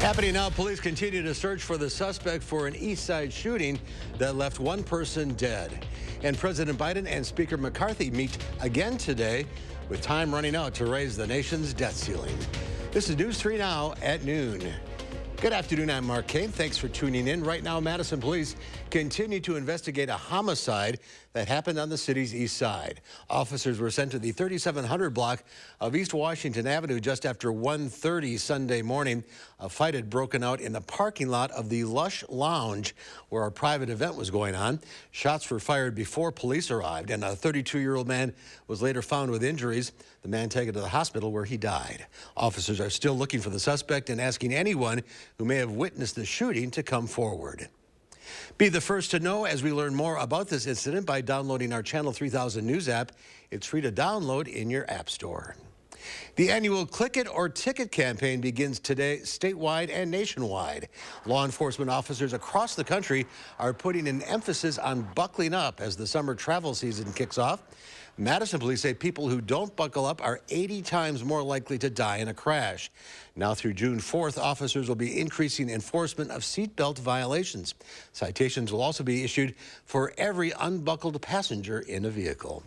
Happening now, police continue to search for the suspect for an East Side shooting that left one person dead. And President Biden and Speaker McCarthy meet again today with time running out to raise the nation's debt ceiling. This is News 3 Now at noon. Good afternoon, I'm Mark Kane. Thanks for tuning in. Right now, Madison police continue to investigate a homicide that happened on the city's east side. Officers were sent to the 3700 block of East Washington Avenue just after 1:30 Sunday morning. A fight had broken out in the parking lot of the Lush Lounge where a private event was going on. Shots were fired before police arrived, and a 32-year-old man was later found with injuries. The man taken to the hospital where he died. Officers are still looking for the suspect and asking anyone who may have witnessed the shooting to come forward. Be the first to know as we learn more about this incident by downloading our Channel 3000 News app. It's free to download in your app store. The annual Click It or Ticket campaign begins today statewide and nationwide. Law enforcement officers across the country are putting an emphasis on buckling up as the summer travel season kicks off. Madison police say people who don't buckle up are 80 times more likely to die in a crash. Now through June 4th, officers will be increasing enforcement of seatbelt violations. Citations will also be issued for every unbuckled passenger in a vehicle.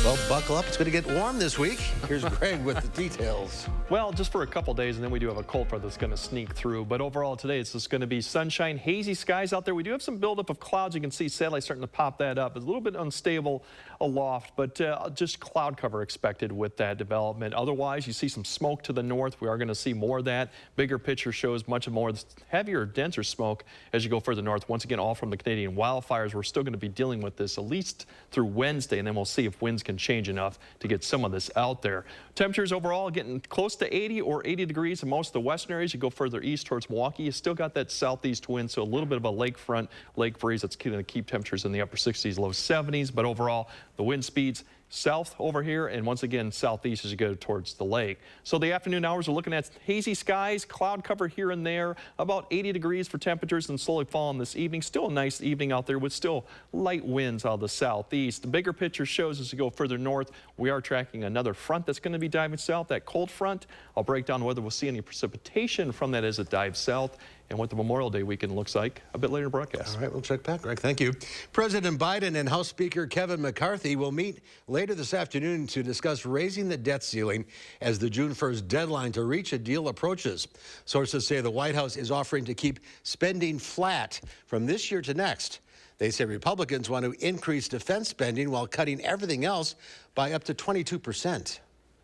Well, buckle up. It's going to get warm this week. Here's Greg with the details. Well, just for a couple days, and then we do have a cold front that's going to sneak through. But overall today, it's just going to be sunshine, hazy skies out there. We do have some buildup of clouds. You can see satellite starting to pop that up. It's a little bit unstable aloft, but just cloud cover expected with that development. Otherwise, you see some smoke to the north. We are going to see more of that. Bigger picture shows much more heavier, denser smoke as you go further north. Once again, all from the Canadian wildfires. We're still going to be dealing with this at least through Wednesday, and then we'll see if winds can change enough to get some of this out there. Temperatures overall getting close to 80 or 80 degrees in most of the western areas. You go further east towards Milwaukee, you still got that southeast wind, so a little bit of a lakefront lake breeze that's going to keep temperatures in the upper 60s, low 70s. But overall, the wind speeds south over here, and once again southeast as you go towards the lake. So the afternoon hours, we're looking at hazy skies, cloud cover here and there, about 80 degrees for temperatures, and slowly falling this evening. Still a nice evening out there with still light winds out of the southeast. The bigger picture shows as you go further north, we are tracking another front that's going to be diving south, that cold front. I'll break down whether we'll see any precipitation from that as it dives south, and what the Memorial Day weekend looks like a bit later in the broadcast. All right, we'll check back, Greg. Thank you. President Biden and House Speaker Kevin McCarthy will meet later this afternoon to discuss raising the debt ceiling as the June 1st deadline to reach a deal approaches. Sources say the White House is offering to keep spending flat from this year to next. They say Republicans want to increase defense spending while cutting everything else by up to 22%.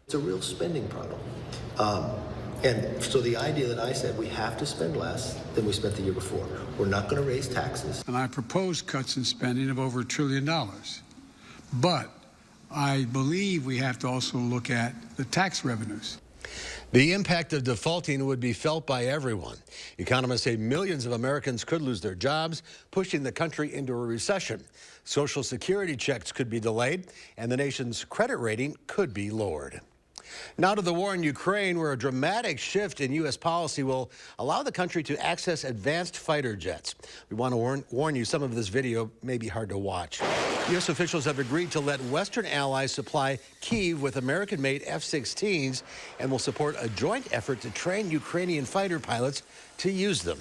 It's a real spending problem. And so the idea that I said we have to spend less than we spent the year before. We're not going to raise taxes. And I propose cuts in spending of over $1 trillion. But I believe we have to also look at the tax revenues. The impact of defaulting would be felt by everyone. Economists say millions of Americans could lose their jobs, pushing the country into a recession. Social Security checks could be delayed, and the nation's credit rating could be lowered. Now to the war in Ukraine, where a dramatic shift in U.S. policy will allow the country to access advanced fighter jets. We want to warn you, some of this video may be hard to watch. U.S. officials have agreed to let Western allies supply Kyiv with American-made F-16s and will support a joint effort to train Ukrainian fighter pilots to use them.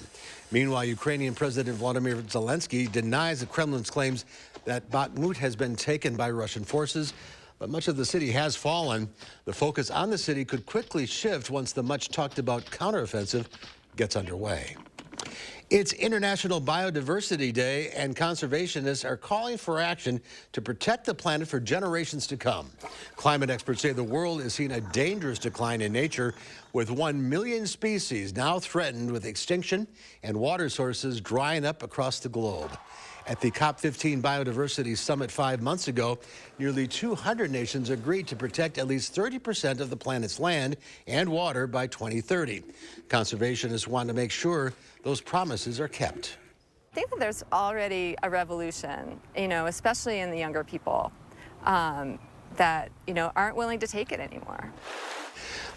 Meanwhile, Ukrainian President Volodymyr Zelensky denies the Kremlin's claims that Bakhmut has been taken by Russian forces. But much of the city has fallen. The focus on the city could quickly shift once the much-talked-about counteroffensive gets underway. It's International Biodiversity Day, and conservationists are calling for action to protect the planet for generations to come. Climate experts say the world is seeing a dangerous decline in nature, with 1 million species now threatened with extinction and water sources drying up across the globe. At the COP15 Biodiversity Summit 5 months ago, nearly 200 nations agreed to protect at least 30% of the planet's land and water by 2030. Conservationists want to make sure those promises are kept. I think that there's already a revolution, especially in the younger people, that, aren't willing to take it anymore.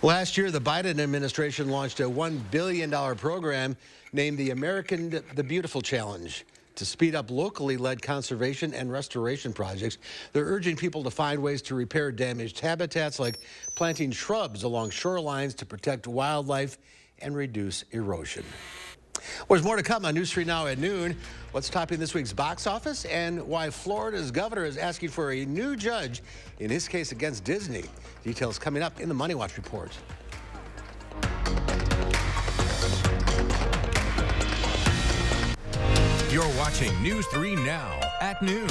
Last year, the Biden administration launched a $1 billion program named the Beautiful Challenge to speed up locally led conservation and restoration projects. They're urging people to find ways to repair damaged habitats, like planting shrubs along shorelines to protect wildlife and reduce erosion. Well, there's more to come on News 3 Now at noon. What's topping this week's box office and why Florida's governor is asking for a new judge in his case against Disney. Details coming up in the Money Watch report. You're watching News 3 Now at noon.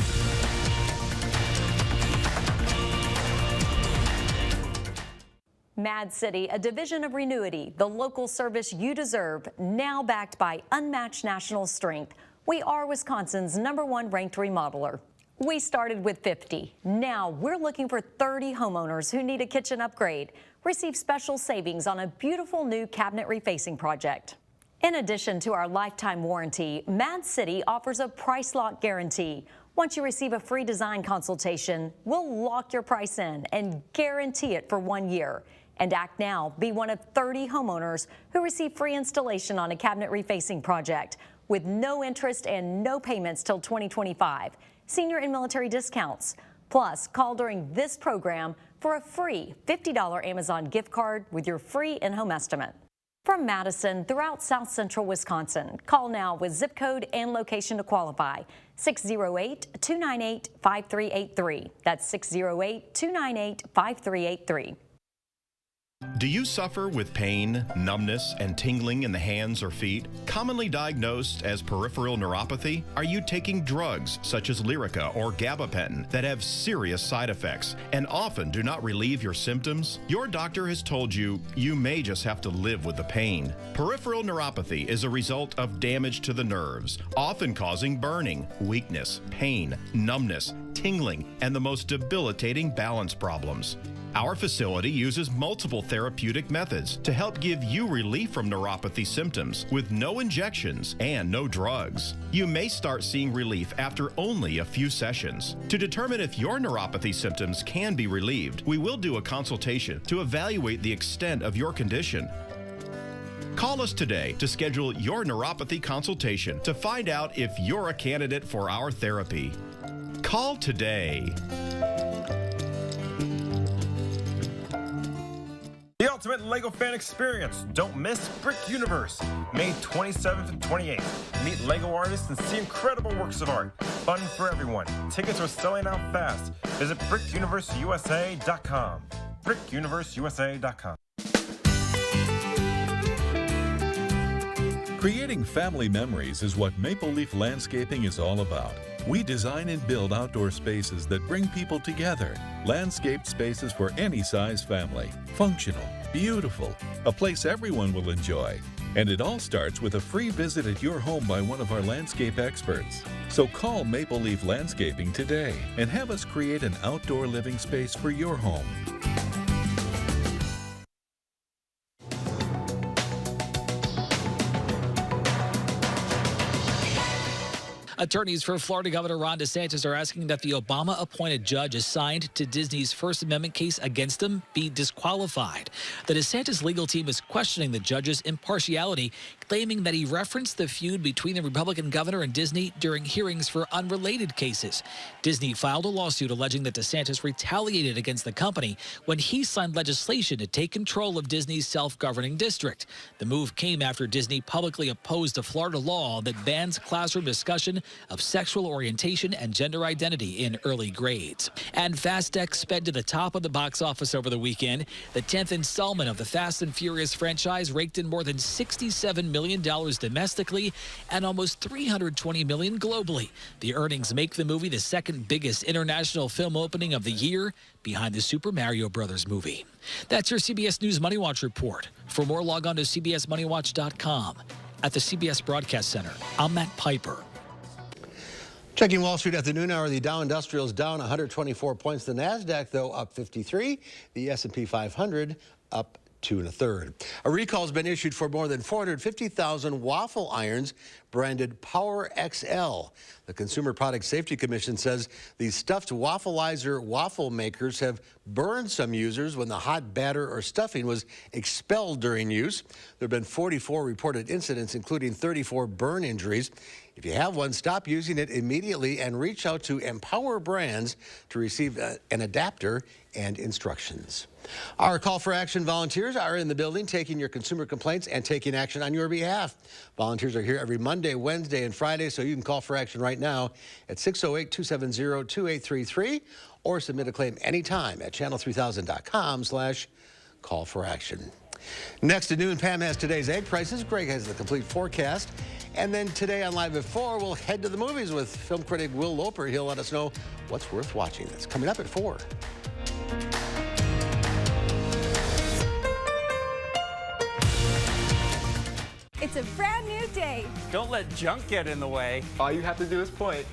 Mad City, a division of Renewity, the local service you deserve, now backed by unmatched national strength. We are Wisconsin's #1 ranked remodeler. We started with 50. Now we're looking for 30 homeowners who need a kitchen upgrade. Receive special savings on a beautiful new cabinet refacing project. In addition to our lifetime warranty, Mad City offers a price lock guarantee. Once you receive a free design consultation, we'll lock your price in and guarantee it for 1 year. And act now, be one of 30 homeowners who receive free installation on a cabinet refacing project with no interest and no payments till 2025. Senior and military discounts. Plus, call during this program for a free $50 Amazon gift card with your free in-home estimate. From Madison throughout South Central Wisconsin, call now with zip code and location to qualify. 608-298-5383. That's 608-298-5383. Do you suffer with pain, numbness, and tingling in the hands or feet? Commonly diagnosed as peripheral neuropathy? Are you taking drugs such as Lyrica or gabapentin that have serious side effects and often do not relieve your symptoms? Your doctor has told you you may just have to live with the pain. Peripheral neuropathy is a result of damage to the nerves, often causing burning, weakness, pain, numbness, tingling, and the most debilitating balance problems. Our facility uses multiple therapeutic methods to help give you relief from neuropathy symptoms with no injections and no drugs. You may start seeing relief after only a few sessions. To determine if your neuropathy symptoms can be relieved, we will do a consultation to evaluate the extent of your condition. Call us today to schedule your neuropathy consultation to find out if you're a candidate for our therapy. Call today. The ultimate LEGO fan experience. Don't miss Brick Universe, May 27th and 28th. Meet LEGO artists and see incredible works of art. Fun for everyone. Tickets are selling out fast. Visit BrickUniverseUSA.com. BrickUniverseUSA.com. Creating family memories is what Maple Leaf Landscaping is all about. We design and build outdoor spaces that bring people together. Landscaped spaces for any size family. Functional, beautiful, a place everyone will enjoy. And it all starts with a free visit at your home by one of our landscape experts. So call Maple Leaf Landscaping today and have us create an outdoor living space for your home. Attorneys for Florida Governor Ron DeSantis are asking that the Obama-appointed judge assigned to Disney's First Amendment case against him be disqualified. The DeSantis legal team is questioning the judge's impartiality, claiming that he referenced the feud between the Republican governor and Disney during hearings for unrelated cases. Disney filed a lawsuit alleging that DeSantis retaliated against the company when he signed legislation to take control of Disney's self-governing district. The move came after Disney publicly opposed a Florida law that bans classroom discussion of sexual orientation and gender identity in early grades. And Fast X sped to the top of the box office over the weekend. The 10th installment of the Fast and Furious franchise raked in more than $67 million domestically and almost $320 million globally. The earnings make the movie the second biggest international film opening of the year, behind the Super Mario Brothers movie. That's your CBS News Money Watch report. For more, log on to CBSMoneyWatch.com. At the CBS Broadcast Center, I'm Matt Piper. Checking Wall Street at the noon hour, the Dow Industrial is down 124 points. The NASDAQ, though, up 53. The S&P 500 up 2 1/3. A recall has been issued for more than 450,000 waffle irons branded Power XL. The Consumer Product Safety Commission says these stuffed waffleizer waffle makers have burned some users when the hot batter or stuffing was expelled during use. There have been 44 reported incidents, including 34 burn injuries. If you have one, stop using it immediately and reach out to Empower Brands to receive an adapter and instructions. Our call for action volunteers are in the building taking your consumer complaints and taking action on your behalf. Volunteers are here every Monday, Wednesday, and Friday, so you can call for action right now at 608-270-2833 or submit a claim anytime at channel3000.com/call for action. Next at noon, Pam has today's egg prices. Greg has the complete forecast. And then today on Live at 4, we'll head to the movies with film critic Will Loper. He'll let us know what's worth watching. That's coming up at 4. It's a brand new day. Don't let junk get in the way. All you have to do is point.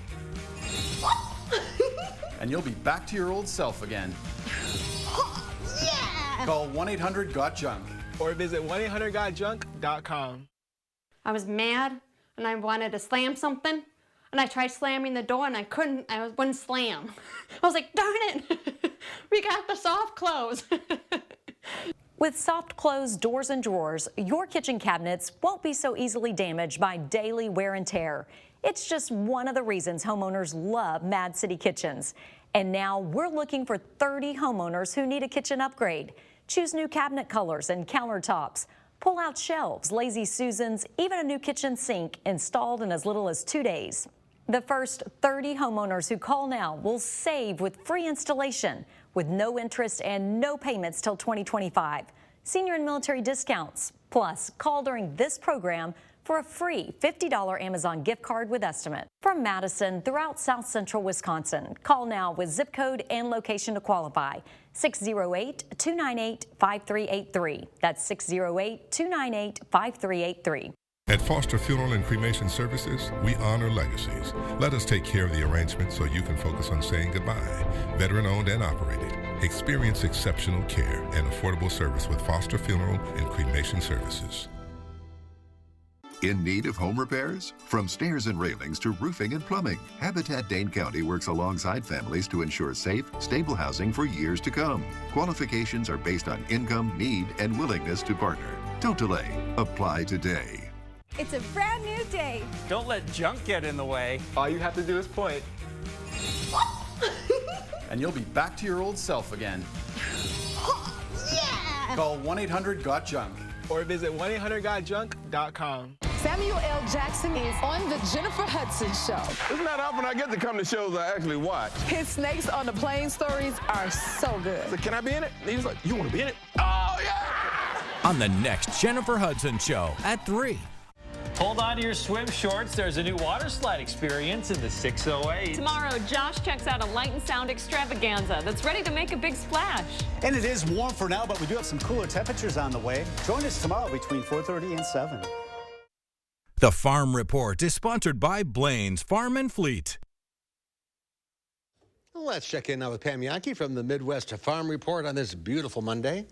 And you'll be back to your old self again. Yeah! Call 1-800-GOT-JUNK. Or visit 1-800-GOT-JUNK.com. I was mad and I wanted to slam something and I tried slamming the door and I couldn't. I wouldn't slam. I was like, darn it, we got the soft close. With soft close doors and drawers, your kitchen cabinets won't be so easily damaged by daily wear and tear. It's just one of the reasons homeowners love Mad City Kitchens. And now we're looking for 30 homeowners who need a kitchen upgrade. Choose new cabinet colors and countertops. Pull out shelves, lazy Susans, even a new kitchen sink installed in as little as 2 days. The first 30 homeowners who call now will save with free installation, with no interest and no payments till 2025. Senior and military discounts. Plus, call during this program for a free $50 Amazon gift card with estimate. From Madison throughout South Central Wisconsin, call now with zip code and location to qualify. 608-298-5383. That's 608-298-5383. At Foster Funeral and Cremation Services, we honor legacies. Let us take care of the arrangement so you can focus on saying goodbye. Veteran-owned and operated. Experience exceptional care and affordable service with Foster Funeral and Cremation Services. In need of home repairs? From stairs and railings to roofing and plumbing, Habitat Dane County works alongside families to ensure safe, stable housing for years to come. Qualifications are based on income, need, and willingness to partner. Don't delay. Apply today. It's a brand new day. Don't let junk get in the way. All you have to do is point. And you'll be back to your old self again. Yeah! Call 1-800-GOT-JUNK. Or visit 1-800-GOT-JUNK.com. Samuel L. Jackson is on the Jennifer Hudson Show. It's not often I get to come to shows I actually watch. His Snakes on the Plane stories are so good. So can I be in it? He's like, you want to be in it? Oh, yeah! On the next Jennifer Hudson Show at 3. Hold on to your swim shorts. There's a new water slide experience in the 608. Tomorrow, Josh checks out a light and sound extravaganza that's ready to make a big splash. And it is warm for now, but we do have some cooler temperatures on the way. Join us tomorrow between 4:30 and 7. The Farm Report is sponsored by Blaine's Farm and Fleet. Let's check in now with Pam Yankee from the Midwest Farm Report on this beautiful Monday.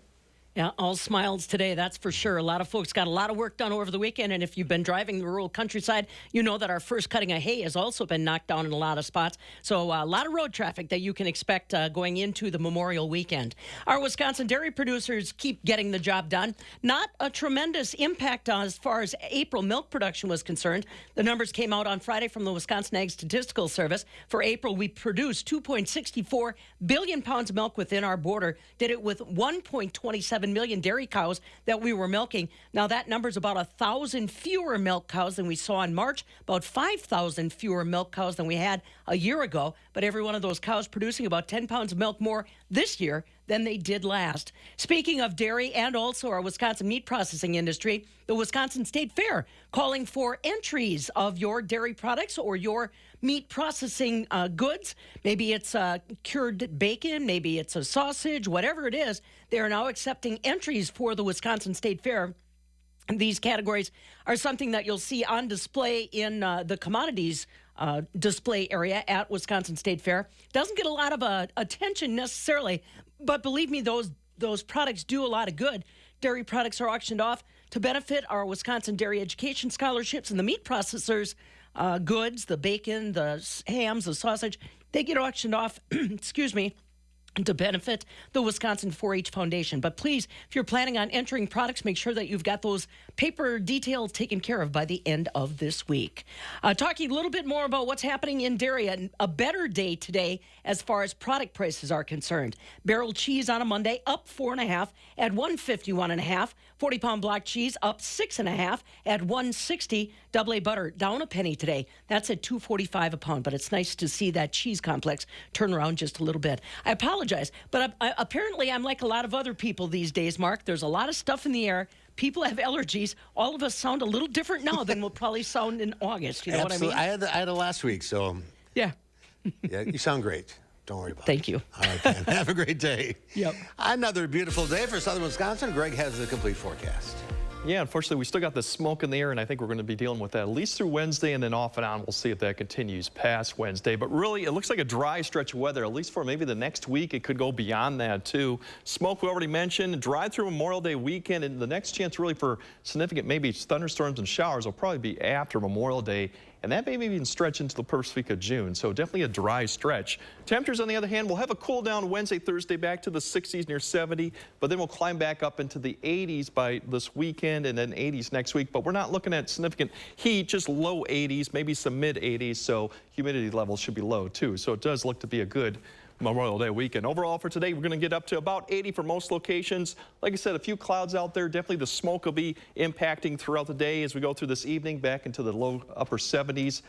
Yeah, all smiles today, that's for sure. A lot of folks got a lot of work done over the weekend, and if you've been driving the rural countryside, you know that our first cutting of hay has also been knocked down in a lot of spots. So a lot of road traffic that you can expect going into the Memorial weekend. Our Wisconsin dairy producers keep getting the job done. Not a tremendous impact as far as April milk production was concerned. The numbers came out on Friday from the Wisconsin Ag Statistical Service. For April, we produced 2.64 billion pounds of milk within our border. Did it with 1.27 million dairy cows that we were milking. Now that number's about 1,000 fewer milk cows than we saw in March, about 5,000 fewer milk cows than we had a year ago. But every one of those cows producing about 10 pounds of milk more this year than they did last. Speaking of dairy and also our Wisconsin meat processing industry, the Wisconsin State Fair calling for entries of your dairy products or your meat processing goods. Maybe it's cured bacon, maybe it's a sausage, whatever it is. They are now accepting entries for the Wisconsin State Fair. And these categories are something that you'll see on display in the commodities display area at Wisconsin State Fair. Doesn't get a lot of attention necessarily, but believe me, those products do a lot of good. Dairy products are auctioned off to benefit our Wisconsin Dairy Education Scholarships, and the meat processors' goods, the bacon, the hams, the sausage, they get auctioned off, excuse me, to benefit the Wisconsin 4-H Foundation. But please, if you're planning on entering products, make sure that you've got those paper details taken care of by the end of this week. Talking a little bit more about what's happening in dairy, a better day today as far as product prices are concerned. Barrel cheese on a Monday up 4.5 at $1.51.5. 40-pound block cheese up 6.5 at $1.60. Double A butter down a penny today. That's at $2.45 a pound. But it's nice to see that cheese complex turn around just a little bit. I apologize, but apparently I'm like a lot of other people these days, Mark. There's a lot of stuff in the air. People have allergies. All of us sound a little different now than we'll probably sound in August. You know what I mean? I had it last week, so. Yeah. Yeah, you sound great. Don't worry about it. Thank you. All right, Ken. Have a great day. Yep. Another beautiful day for southern Wisconsin. Greg has the complete forecast. Yeah, unfortunately, we still got the smoke in the air, and I think we're going to be dealing with that at least through Wednesday, and then off and on. We'll see if that continues past Wednesday. But really, it looks like a dry stretch of weather, at least for maybe the next week. It could go beyond that, too. Smoke, we already mentioned. Dry through Memorial Day weekend, and the next chance really for significant maybe thunderstorms and showers will probably be after Memorial Day. And that may even stretch into the first week of June, so definitely a dry stretch. Temperatures, on the other hand, will have a cool down Wednesday, Thursday, back to the 60s near 70, but then we'll climb back up into the 80s by this weekend and then 80s next week. But we're not looking at significant heat, just low 80s, maybe some mid 80s, so humidity levels should be low too. So it does look to be a good Memorial Day weekend. Overall for today, we're going to get up to about 80 for most locations. Like I said, a few clouds out there. Definitely the smoke will be impacting throughout the day as we go through this evening back into the low upper 70s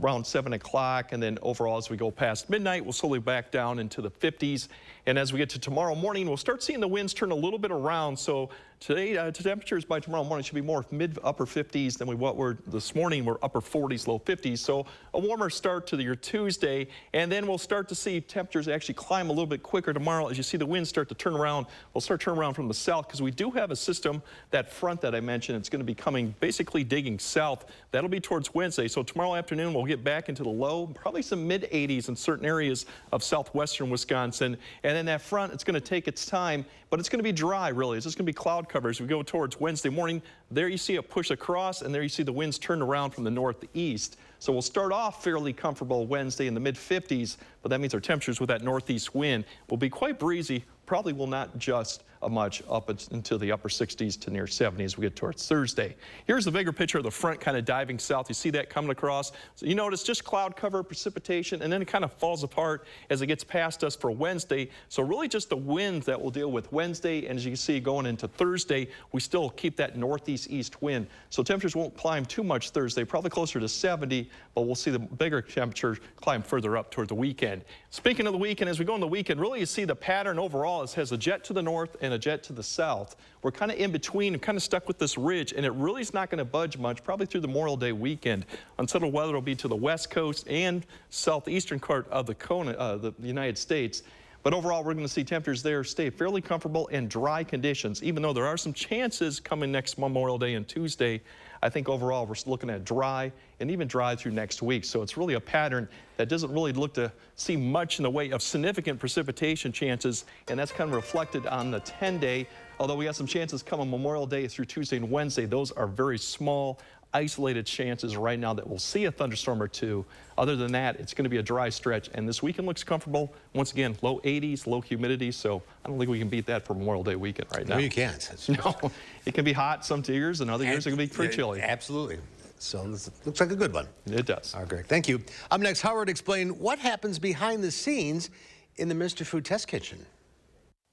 around 7 o'clock. And then overall, as we go past midnight, we'll slowly back down into the 50s. And as we get to tomorrow morning, we'll start seeing the winds turn a little bit around. So today, temperatures by tomorrow morning should be more mid-upper 50s than what were this morning. We're upper 40s, low 50s. So a warmer start to your Tuesday. And then we'll start to see temperatures actually climb a little bit quicker tomorrow as you see the winds start to turn around. We'll start turning around from the south because we do have a system, that front that I mentioned. It's going to be coming, basically digging south. That'll be towards Wednesday. So tomorrow afternoon, we'll get back into the low, probably some mid-80s in certain areas of southwestern Wisconsin. And then that front, it's going to take its time, but it's going to be dry, really. It's just going to be cloud cover as we go towards Wednesday morning. There you see it push across, and there you see the winds turn around from the northeast. So we'll start off fairly comfortable Wednesday in the mid-50s, but that means our temperatures with that northeast wind will be quite breezy. Probably will not adjust much up into the upper 60s to near 70 as we get towards Thursday. Here's the bigger picture of the front kind of diving south. You see that coming across. So you notice just cloud cover, precipitation, and then it kind of falls apart as it gets past us for Wednesday. So really just the winds that we'll deal with Wednesday, and as you can see going into Thursday, we still keep that northeast-east wind. So temperatures won't climb too much Thursday, probably closer to 70, but we'll see the bigger temperature climb further up toward the weekend. Speaking of the weekend, as we go in the weekend, really you see the pattern overall is has a jet to the north and a jet to the south. We're kind of in between and kind of stuck with this ridge, and it really is not going to budge much, probably through the Memorial Day weekend. Unsettled weather will be to the west coast and southeastern part of the United States. But overall, we're going to see temperatures there stay fairly comfortable and dry conditions, even though there are some chances coming next Memorial Day and Tuesday. I think overall we're looking at dry and even dry through next week. So it's really a pattern that doesn't really look to see much in the way of significant precipitation chances, and that's kind of reflected on the 10-day. Although we have some chances coming Memorial Day through Tuesday and Wednesday, those are very small, isolated chances right now that we'll see a thunderstorm or two. Other than that, it's going to be a dry stretch, and this weekend looks comfortable. Once again, low 80s, low humidity, so I don't think we can beat that for Memorial Day weekend right now. No, you can't. No, it can be hot some years, and other years it can be pretty chilly. Absolutely. So this looks like a good one. It does. All right, Greg. Thank you. Up next, Howard explained what happens behind the scenes in the Mr. Food Test Kitchen.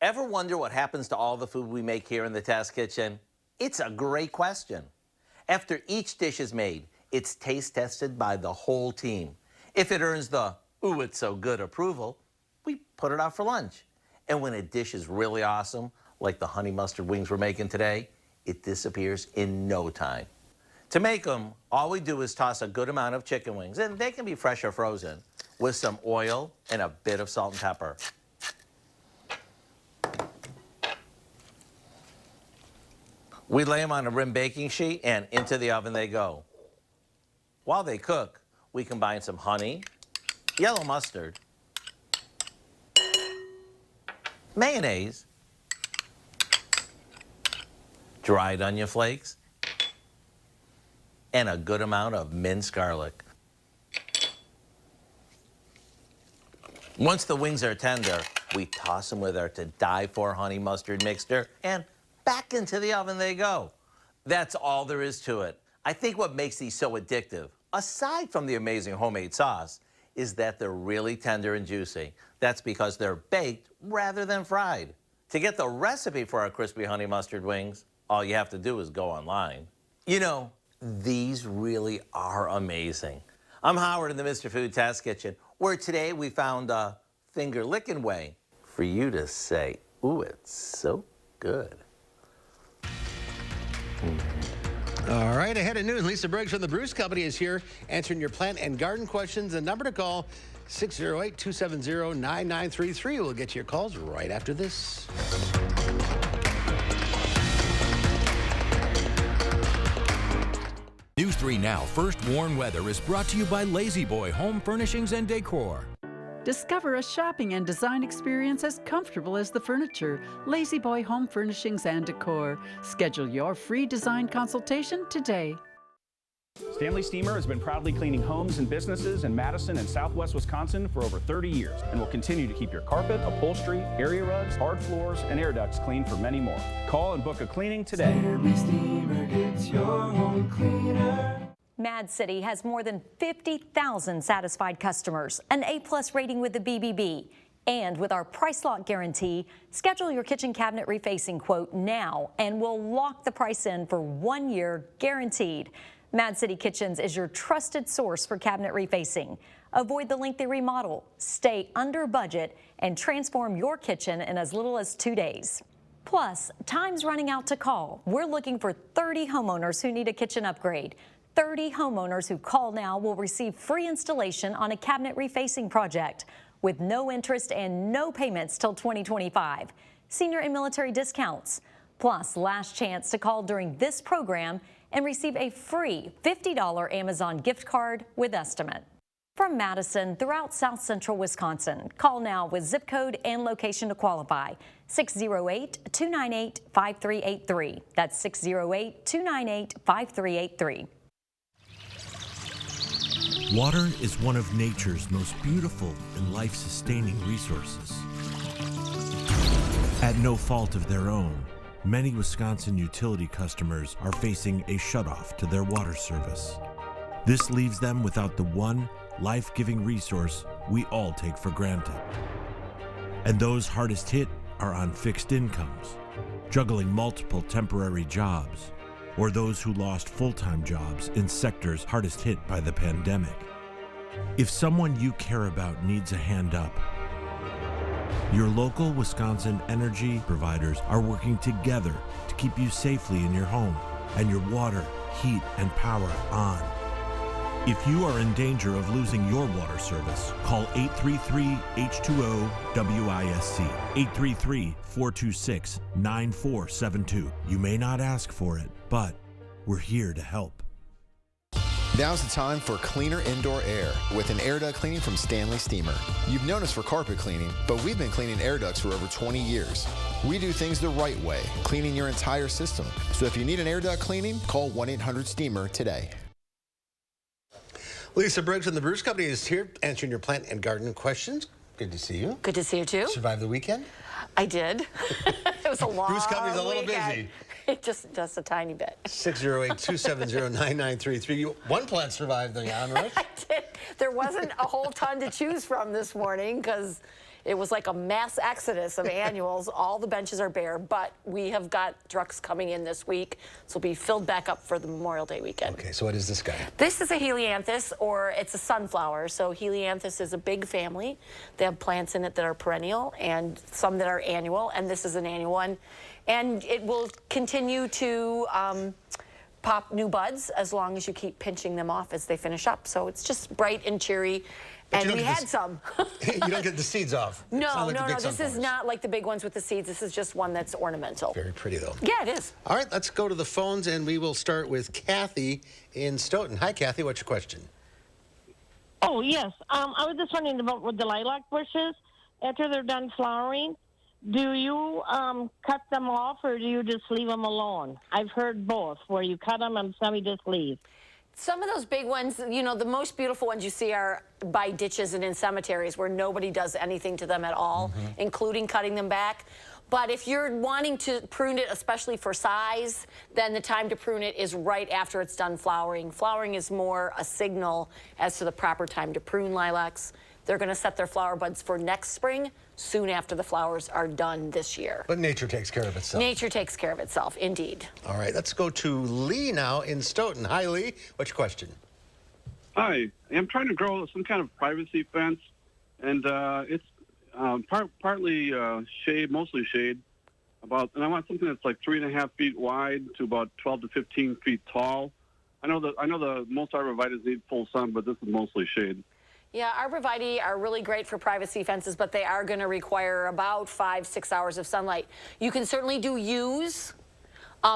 Ever wonder what happens to all the food we make here in the test kitchen? It's a great question. After each dish is made, it's taste tested by the whole team. If it earns the "ooh, it's so good" approval, we put it out for lunch. And when a dish is really awesome, like the honey mustard wings we're making today, it disappears in no time. To make them, all we do is toss a good amount of chicken wings, and they can be fresh or frozen, with some oil and a bit of salt and pepper. We lay them on a rim baking sheet, and into the oven they go. While they cook, we combine some honey, yellow mustard, mayonnaise, dried onion flakes, and a good amount of minced garlic. Once the wings are tender, We toss them with our to-die-for honey mustard mixture, and back into the oven they go. That's all there is to it. I think what makes these so addictive, aside from the amazing homemade sauce, is that they're really tender and juicy. That's because they're baked rather than fried. To get the recipe for our crispy honey mustard wings, all you have to do is go online. You know, these really are amazing. I'm Howard in the Mr. Food Test Kitchen, where today we found a finger-licking way for you to say, ooh, it's so good. All right, ahead of noon, Lisa Briggs from the Bruce Company is here answering your plant and garden questions. The number to call, 608-270-9933. We'll get to your calls right after this. News 3 Now First Warn Weather is brought to you by Lazy Boy Home Furnishings and Decor. Discover a shopping and design experience as comfortable as the furniture. Lazy Boy Home Furnishings and Decor. Schedule your free design consultation today. Stanley Steamer has been proudly cleaning homes and businesses in Madison and Southwest Wisconsin for over 30 years and will continue to keep your carpet, upholstery, area rugs, hard floors, and air ducts clean for many more. Call and book a cleaning today. Stanley Steamer gets your home cleaner. Mad City has more than 50,000 satisfied customers, an A+ rating with the BBB. And with our price lock guarantee, schedule your kitchen cabinet refacing quote now and we'll lock the price in for 1 year guaranteed. Mad City Kitchens is your trusted source for cabinet refacing. Avoid the lengthy remodel, stay under budget, and transform your kitchen in as little as 2 days. Plus, time's running out to call. We're looking for 30 homeowners who need a kitchen upgrade. 30 homeowners who call now will receive free installation on a cabinet refacing project with no interest and no payments till 2025. Senior and military discounts. Plus, last chance to call during this program and receive a free $50 Amazon gift card with estimate. From Madison throughout South Central Wisconsin, call now with zip code and location to qualify. 608-298-5383. That's 608-298-5383. Water is one of nature's most beautiful and life-sustaining resources. At no fault of their own, many Wisconsin utility customers are facing a shutoff to their water service. This leaves them without the one life-giving resource we all take for granted. And those hardest hit are on fixed incomes, juggling multiple temporary jobs, or those who lost full-time jobs in sectors hardest hit by the pandemic. If someone you care about needs a hand up, your local Wisconsin energy providers are working together to keep you safely in your home and your water, heat, and power on. If you are in danger of losing your water service, call 833-H2O-WISC, 833-426-9472. You may not ask for it, but we're here to help. Now's the time for cleaner indoor air with an air duct cleaning from Stanley Steamer. You've known us for carpet cleaning, but we've been cleaning air ducts for over 20 years. We do things the right way, cleaning your entire system. So if you need an air duct cleaning, call 1-800-STEAMER today. Lisa Briggs from the Bruce Company is here answering your plant and garden questions. Good to see you. Good to see you too. Survived the weekend? I did. It was a long Bruce Company's a little weekend. busy. Just a tiny bit. 608-270-9933. One plant survived the onrush. There wasn't a whole ton to choose from this morning because it was like a mass exodus of annuals. All the benches are bare, but we have got trucks coming in this week, so we'll be filled back up for the Memorial Day weekend. Okay, so what is this guy? This is a helianthus, or it's a sunflower. So helianthus is a big family. They have plants in it that are perennial and some that are annual, and this is an annual one. And it will continue to pop new buds as long as you keep pinching them off as they finish up. So it's just bright and cheery. And we had some. You don't get the seeds off. No, this is not like the big ones with the seeds. This is just one that's ornamental. Very pretty, though. Yeah, it is. All right, let's go to the phones, and we will start with Kathy in Stoughton. Hi, Kathy. What's your question? Oh, yes. I was just wondering about with the lilac bushes. After they're done flowering, do you cut them off, or do you just leave them alone? I've heard both, where you cut them and some you just leave. Some of those big ones, you know, the most beautiful ones you see are by ditches and in cemeteries where nobody does anything to them at all, including cutting them back. But if you're wanting to prune it, especially for size, then the time to prune it is right after it's done flowering. Flowering is more a signal as to the proper time to prune lilacs. They're going to set their flower buds for next spring, soon after the flowers are done this year. But nature takes care of itself. Nature takes care of itself, indeed. All right, let's go to Lee now in Stoughton. Hi, Lee. What's your question? Hi. I'm trying to grow some kind of privacy fence, and it's partly shade, mostly shade. And I want something that's like 3.5 feet wide to about 12 to 15 feet tall. I know the most arborvitaes need full sun, but this is mostly shade. Yeah, arborvitae are really great for privacy fences, but they are going to require about 5-6 hours of sunlight. You can certainly do yews.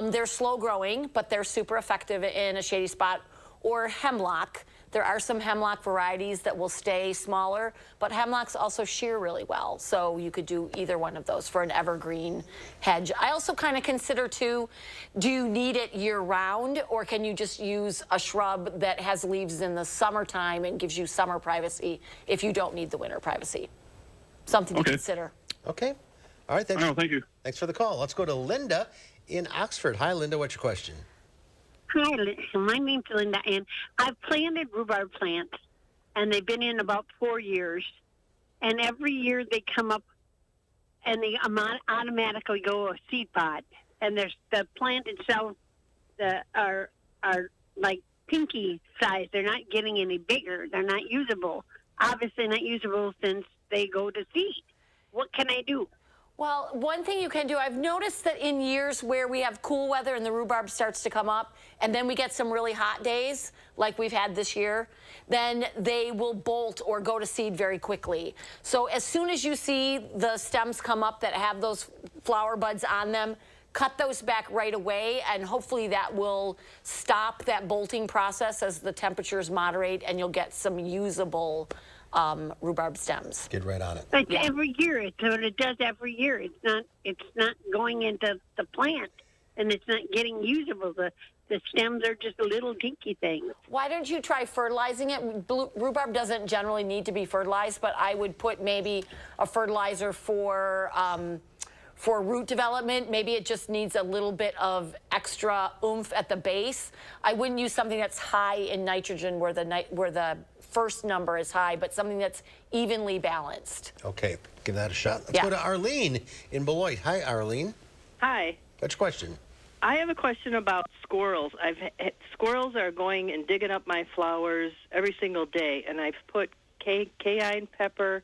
They're slow growing, but they're super effective in a shady spot. Or hemlock. There are some hemlock varieties that will stay smaller, but hemlocks also shear really well. So you could do either one of those for an evergreen hedge. I also kind of consider too, do you need it year round, or can you just use a shrub that has leaves in the summertime and gives you summer privacy if you don't need the winter privacy? Something to consider. Okay. All right. Thanks. Oh, thank you. Thanks for the call. Let's go to Linda in Oxford. Hi, Linda. What's your question? Hi, my name's Linda, and I've planted rhubarb plants, and they've been in about 4 years. And every year they come up, and they automatically go a seed pod. And there's the plant itself are like pinky size. They're not getting any bigger. They're not usable. Obviously not usable since they go to seed. What can I do? Well, one thing you can do, I've noticed that in years where we have cool weather and the rhubarb starts to come up, and then we get some really hot days, like we've had this year, then they will bolt or go to seed very quickly. So as soon as you see the stems come up that have those flower buds on them, cut those back right away, and hopefully that will stop that bolting process as the temperatures moderate, and you'll get some usable rhubarb stems. Get right on it. It's every year. It's what it does every year. It's not going into the plant, and it's not getting usable. The stems are just little dinky things. Why don't you try fertilizing it? Rhubarb doesn't generally need to be fertilized, but I would put maybe a fertilizer for root development. Maybe it just needs a little bit of extra oomph at the base. I wouldn't use something that's high in nitrogen where the first number is high, but something that's evenly balanced. Okay, give that a shot. Let's go to Arlene in Beloit. Hi, Arlene. Hi. What's your question? I have a question about squirrels. Squirrels are going and digging up my flowers every single day, and I've put cayenne pepper,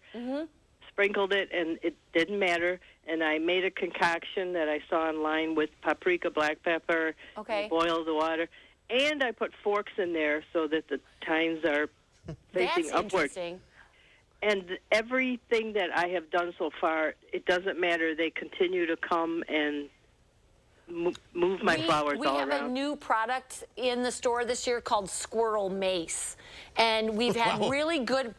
sprinkled it, and it didn't matter. And I made a concoction that I saw online with paprika, black pepper, boiled the water, and I put forks in there so that the tines are facing That's upward. interesting. And everything that I have done so far, it doesn't matter. They continue to come and move my flowers all around. We have a new product in the store this year called Squirrel Mace, and we've had really good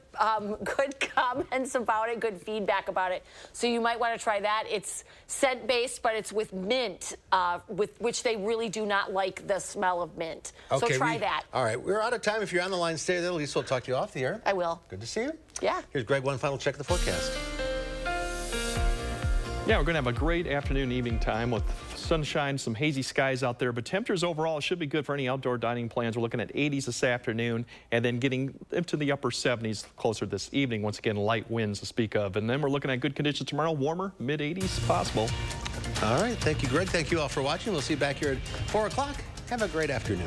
comments about it, good feedback about it. So you might want to try that. It's scent-based, but it's with mint, with which they really do not like the smell of mint. So try that. All right, we're out of time. If you're on the line, stay there. Lisa will talk to you off the air. I will. Good to see you. Yeah. Here's Greg, one final check of the forecast. Yeah, we're going to have a great afternoon, evening time with sunshine, some hazy skies out there, but temperatures overall should be good for any outdoor dining plans. We're looking at 80s this afternoon and then getting into the upper 70s closer this evening. Once again, light winds to speak of. And then we're looking at good conditions tomorrow, warmer, mid-80s possible. All right, thank you, Greg. Thank you all for watching. We'll see you back here at 4 o'clock. Have a great afternoon.